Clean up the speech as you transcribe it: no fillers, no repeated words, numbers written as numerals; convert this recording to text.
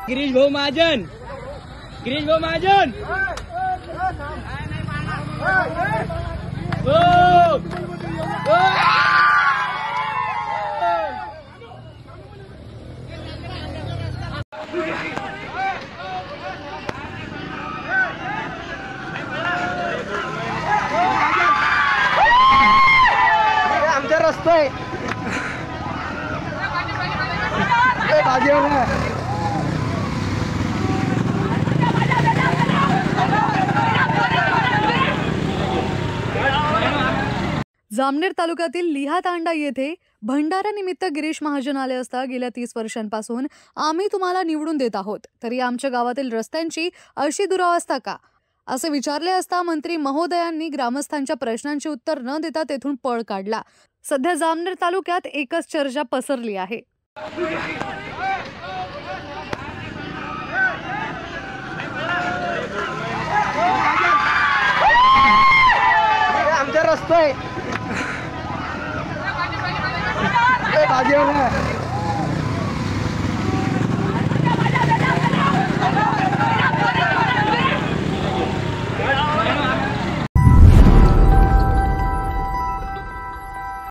गिरीश भाऊ महाजन, गिरीश भाऊ महाजन। आमचा रस्ता आहे जामनेर तालुक्यातील लिहातांडा येथे भंडाऱ्यानिमित्त गिरीश महाजन आले असता गेल्या 30 वर्षांपासून आम्ही तुम्हाला निवडून देत आहोत, तरी आमच्या गावातील रस्त्यांची अशी दुरावस्था का, असे विचारले असता मंत्री महोदयांनी ग्रामस्थांच्या प्रश्नांची उत्तर न देता तेथून पळ काढला। सध्या जामनेर तालुक्यात एकच चर्चा पसरली आहे। आमचा रस्ता आहे